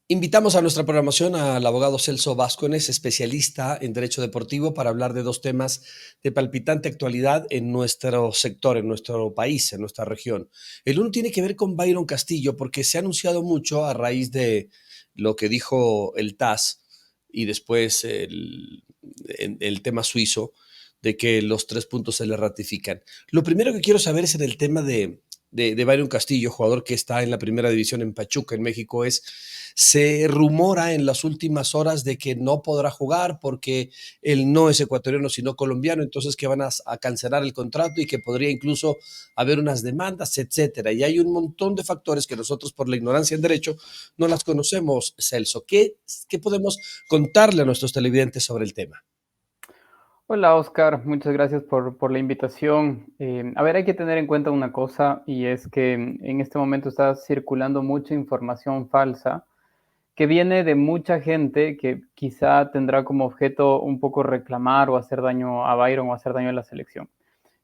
Invitamos a nuestra programación al abogado Celso Vázquez, especialista en derecho deportivo, para hablar de dos temas de palpitante actualidad en nuestro sector, en nuestro país, en nuestra región. El uno tiene que ver con Byron Castillo, porque se ha anunciado mucho a raíz de lo que dijo el TAS y después el tema suizo, de que los 3 puntos se le ratifican. Lo primero que quiero saber es en el tema de Byron Castillo, jugador que está en la primera división en Pachuca, en México, se rumora en las últimas horas de que no podrá jugar porque él no es ecuatoriano sino colombiano, entonces que van a cancelar el contrato y que podría incluso haber unas demandas, etcétera. Y hay un montón de factores que nosotros por la ignorancia en derecho no las conocemos, Celso. ¿Qué podemos contarle a nuestros televidentes sobre el tema? Hola Oscar, muchas gracias por la invitación. A ver, hay que tener en cuenta una cosa y es que en este momento está circulando mucha información falsa que viene de mucha gente que quizá tendrá como objeto un poco reclamar o hacer daño a Byron o hacer daño a la selección.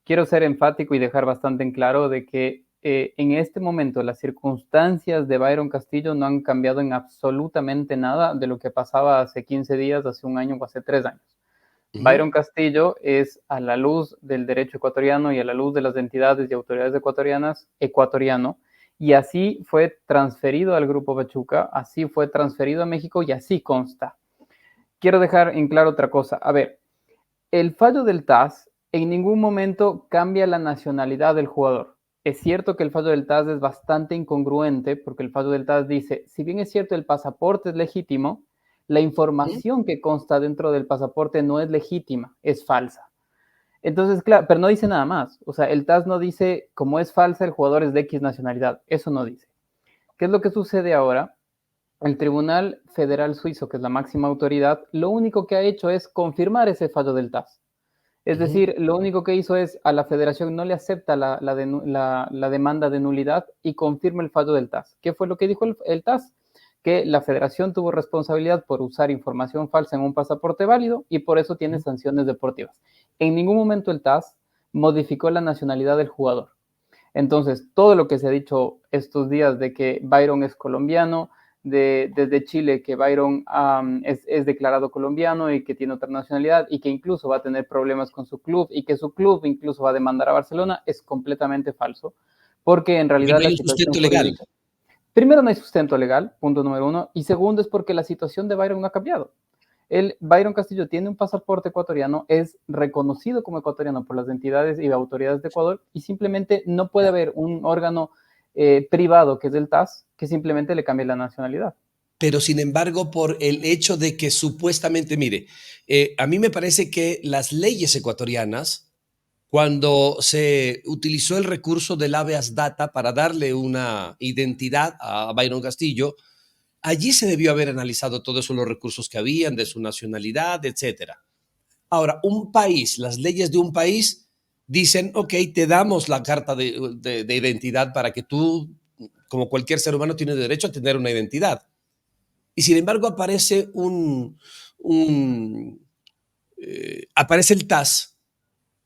Quiero ser enfático y dejar bastante en claro de que en este momento las circunstancias de Byron Castillo no han cambiado en absolutamente nada de lo que pasaba hace 15 días, hace un año o hace 3 años. Ujú. Byron Castillo es, a la luz del derecho ecuatoriano y a la luz de las entidades y autoridades ecuatorianas, ecuatoriano, y así fue transferido al Grupo Pachuca, así fue transferido a México y así consta. Quiero dejar en claro otra cosa. A ver, el fallo del TAS en ningún momento cambia la nacionalidad del jugador. Es cierto que el fallo del TAS es bastante incongruente porque el fallo del TAS dice, si bien es cierto el pasaporte es legítimo, la Ujú. información que consta dentro del pasaporte no es legítima, es falsa. Entonces, claro, pero no dice nada más. O sea, el TAS no dice, como es falsa, el jugador es de X nacionalidad. Eso no dice. ¿Qué es lo que sucede ahora? El Tribunal Federal Suizo, que es la máxima autoridad, lo único que ha hecho es confirmar ese fallo del TAS. Es Ujú. decir, lo único que hizo es a la federación no le acepta la demanda de nulidad y confirma el fallo del TAS. ¿Qué fue lo que dijo el TAS? Que la federación tuvo responsabilidad por usar información falsa en un pasaporte válido y por eso tiene Ujú. sanciones deportivas. En ningún momento el TAS modificó la nacionalidad del jugador. Entonces, todo lo que se ha dicho estos días de que Byron es colombiano, desde Chile que Byron es declarado colombiano y que tiene otra nacionalidad y que incluso va a tener problemas con su club y que su club incluso va a demandar a Barcelona, es completamente falso, porque en Porque realidad no la hay un situación sustento legal. jurídica, primero no hay sustento legal, punto número uno, y segundo es porque la situación de Byron no ha cambiado. El Byron Castillo tiene un pasaporte ecuatoriano, es reconocido como ecuatoriano por las entidades y autoridades de Ecuador y simplemente no puede Ya. haber un órgano privado que es el TAS que simplemente le cambie la nacionalidad. Pero sin embargo, por el hecho de que supuestamente, mire, a mí me parece que las leyes ecuatorianas, cuando se utilizó el recurso del habeas data para darle una identidad a Byron Castillo, allí se debió haber analizado todos eso, los recursos que habían, de su nacionalidad, etcétera. Ahora, un país, las leyes de un país dicen, ok, te damos la carta de identidad para que tú, como cualquier ser humano, tienes derecho a tener una identidad. Y sin embargo un aparece el TAS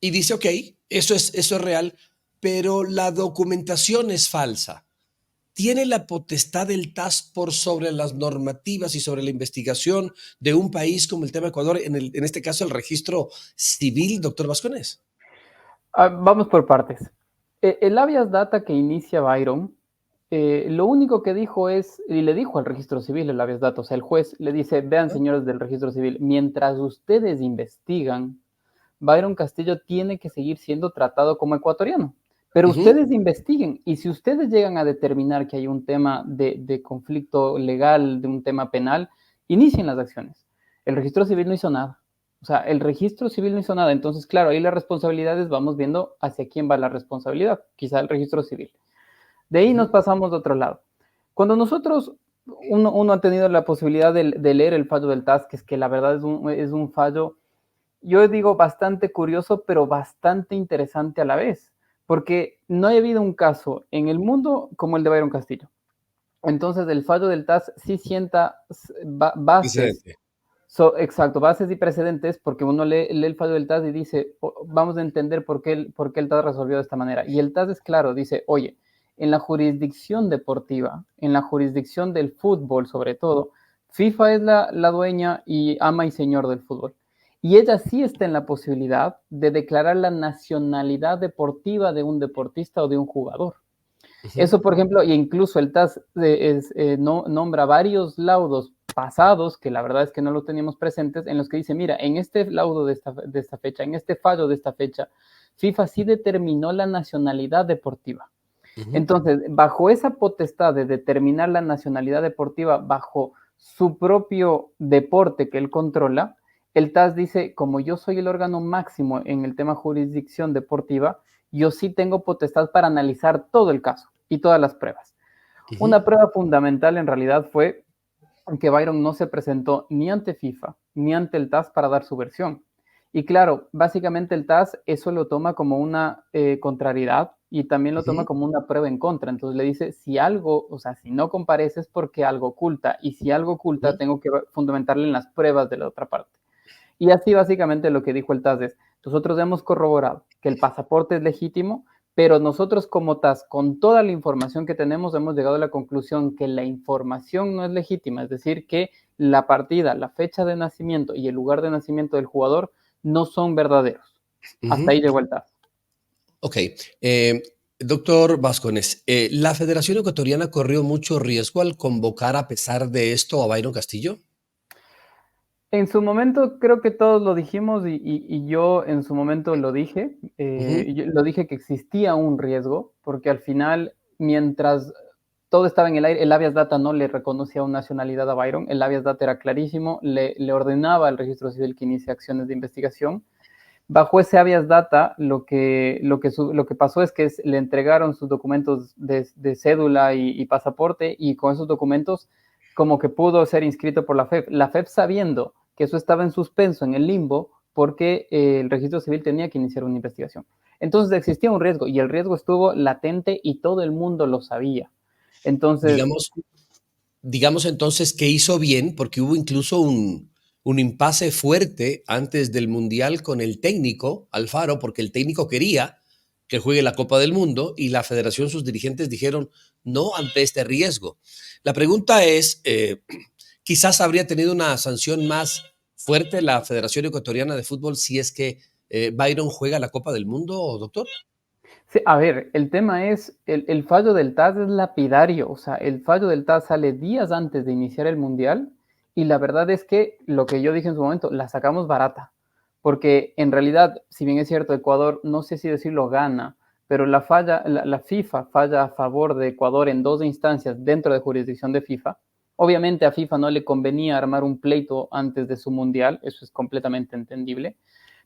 y dice, ok, eso es real, pero la documentación es falsa. ¿Tiene la potestad del TAS por sobre las normativas y sobre la investigación de un país como el tema Ecuador, en este caso el registro civil, doctor Vascones? Vamos por partes. El habeas data que inicia Byron, lo único que dijo es, y le dijo al registro civil el habeas data, o sea, el juez le dice, vean ¿Ah? señores del registro civil, mientras ustedes investigan, Byron Castillo tiene que seguir siendo tratado como ecuatoriano. Pero Uh -huh. ustedes investiguen y si ustedes llegan a determinar que hay un tema de conflicto legal, de un tema penal, inicien las acciones. El registro civil no hizo nada. O sea, el registro civil no hizo nada. Entonces, claro, ahí las responsabilidades vamos viendo hacia quién va la responsabilidad. Quizá el registro civil. De Uh ahí nos -huh. pasamos de otro lado. Cuando nosotros, uno ha tenido la posibilidad de leer el fallo del TAS, que es que la verdad es un fallo, yo digo bastante curioso, pero bastante interesante a la vez, porque no ha habido un caso en el mundo como el de Byron Castillo. Entonces, el fallo del TAS sí sienta bases, Precedente. exacto, bases y precedentes, porque uno lee el fallo del TAS y dice, vamos a entender por qué el TAS resolvió de esta manera. Y el TAS es claro, dice, oye, en la jurisdicción deportiva, en la jurisdicción del fútbol sobre todo, FIFA es la dueña y ama y señor del fútbol. Y ella sí está en la posibilidad de declarar la nacionalidad deportiva de un deportista o de un jugador. Ujú. Eso, por ejemplo, e incluso el TAS nombra varios laudos pasados, que la verdad es que no lo teníamos presentes, en los que dice, mira, en este laudo de esta fecha, en este fallo de esta fecha, FIFA sí determinó la nacionalidad deportiva. Ujú. Entonces, bajo esa potestad de determinar la nacionalidad deportiva, bajo su propio deporte que él controla, el TAS dice, como yo soy el órgano máximo en el tema jurisdicción deportiva, yo sí tengo potestad para analizar todo el caso y todas las pruebas. Ujú. Una prueba fundamental en realidad fue que Byron no se presentó ni ante FIFA ni ante el TAS para dar su versión. Y claro, básicamente el TAS eso lo toma como una contrariedad y también lo toma Ujú. como una prueba en contra. Entonces le dice, si algo, o sea, si no compareces porque algo oculta, y si algo oculta, Ujú. tengo que fundamentarle en las pruebas de la otra parte. Y así básicamente lo que dijo el TAS es, nosotros hemos corroborado que el pasaporte es legítimo, pero nosotros como TAS, con toda la información que tenemos, hemos llegado a la conclusión que la información no es legítima, es decir, que la partida, la fecha de nacimiento y el lugar de nacimiento del jugador no son verdaderos. Hasta Ujú. ahí llegó el TAS. Ok. Doctor Vascones, ¿la Federación Ecuatoriana corrió mucho riesgo al convocar a pesar de esto a Byron Castillo? En su momento creo que todos lo dijimos y yo en su momento lo dije. Ujú. Yo lo dije que existía un riesgo, porque al final, mientras todo estaba en el aire, el habeas data no le reconocía una nacionalidad a Byron, el habeas data era clarísimo, le ordenaba al registro civil que inicie acciones de investigación. Bajo ese habeas data, lo que pasó es que le entregaron sus documentos de cédula y pasaporte, y con esos documentos como que pudo ser inscrito por la FEP. La FEP, sabiendo que eso estaba en suspenso, en el limbo, porque el registro civil tenía que iniciar una investigación. Entonces existía un riesgo, y el riesgo estuvo latente y todo el mundo lo sabía. Entonces, Digamos, digamos entonces que hizo bien, porque hubo incluso un impasse fuerte antes del Mundial con el técnico Alfaro, porque el técnico quería que juegue la Copa del Mundo y la federación, sus dirigentes dijeron no ante este riesgo. La pregunta es, quizás habría tenido una sanción más fuerte la Federación Ecuatoriana de Fútbol si es que Byron juega la Copa del Mundo, doctor. sí, a ver, el tema es, el fallo del TAS es lapidario, o sea, el fallo del TAS sale días antes de iniciar el Mundial, y la verdad es que lo que yo dije en su momento, la sacamos barata, porque en realidad, si bien es cierto, Ecuador, no sé si decirlo gana, pero la FIFA falla a favor de Ecuador en dos instancias dentro de jurisdicción de FIFA. Obviamente a FIFA no le convenía armar un pleito antes de su Mundial, eso es completamente entendible,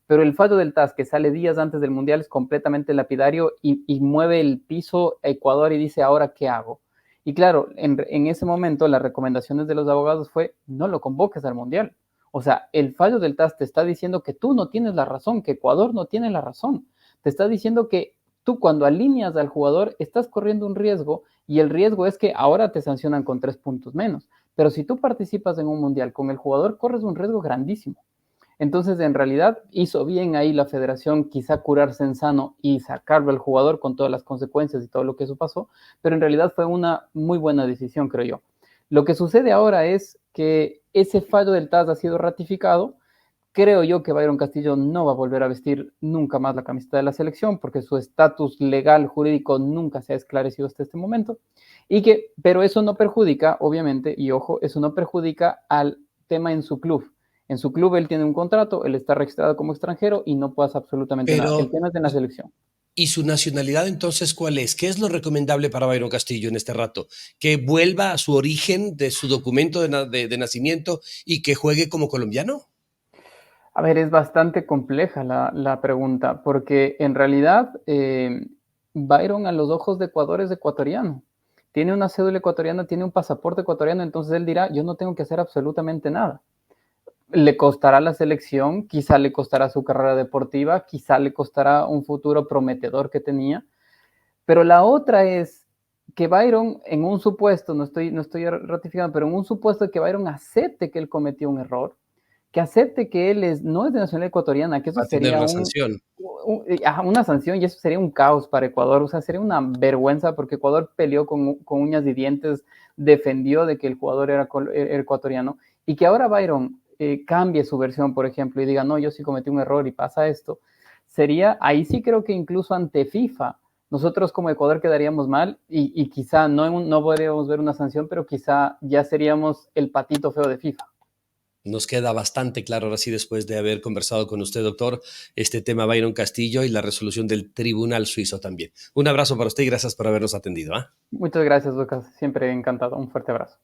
pero el fallo del TAS que sale días antes del Mundial es completamente lapidario y mueve el piso a Ecuador y dice, ¿ahora qué hago? Y claro, en ese momento las recomendaciones de los abogados fue, no lo convoques al Mundial. O sea, el fallo del TAS te está diciendo que tú no tienes la razón, que Ecuador no tiene la razón. Te está diciendo que tú cuando alineas al jugador estás corriendo un riesgo, y el riesgo es que ahora te sancionan con 3 puntos menos. Pero si tú participas en un Mundial con el jugador, corres un riesgo grandísimo. Entonces, en realidad, hizo bien ahí la federación, quizá curarse en sano y sacarlo al jugador con todas las consecuencias y todo lo que eso pasó, pero en realidad fue una muy buena decisión, creo yo. Lo que sucede ahora es que ese fallo del TAS ha sido ratificado. Creo yo que Byron Castillo no va a volver a vestir nunca más la camiseta de la selección, porque su estatus legal, jurídico, nunca se ha esclarecido hasta este momento. Pero eso no perjudica, obviamente, y ojo, eso no perjudica al tema en su club. En su club él tiene un contrato, él está registrado como extranjero y no pasa absolutamente nada. El Pero, tema es en la selección. ¿y su nacionalidad entonces cuál es? ¿Qué es lo recomendable para Byron Castillo en este rato? ¿Que vuelva a su origen de su documento de nacimiento y que juegue como colombiano? A ver, es bastante compleja la pregunta, porque en realidad Byron a los ojos de Ecuador es ecuatoriano. Tiene una cédula ecuatoriana, tiene un pasaporte ecuatoriano, entonces él dirá, yo no tengo que hacer absolutamente nada. Le costará la selección, quizá le costará su carrera deportiva, quizá le costará un futuro prometedor que tenía, pero la otra es que Byron, en un supuesto, no estoy ratificando, pero en un supuesto de que Byron acepte que él cometió un error, que acepte que él no es de nacionalidad ecuatoriana, que eso Va a tener sería una sanción. una sanción y eso sería un caos para Ecuador, o sea, sería una vergüenza porque Ecuador peleó con uñas y dientes, defendió de que el jugador era ecuatoriano y que ahora Byron cambie su versión, por ejemplo, y diga, no, yo sí cometí un error y pasa esto, ahí sí creo que incluso ante FIFA, nosotros como Ecuador quedaríamos mal y quizá no podríamos ver una sanción, pero quizá ya seríamos el patito feo de FIFA. Nos queda bastante claro ahora sí, después de haber conversado con usted, doctor, este tema Byron Castillo y la resolución del Tribunal Suizo también. Un abrazo para usted y gracias por habernos atendido. ¿Ah? Muchas gracias, Lucas. Siempre encantado. Un fuerte abrazo.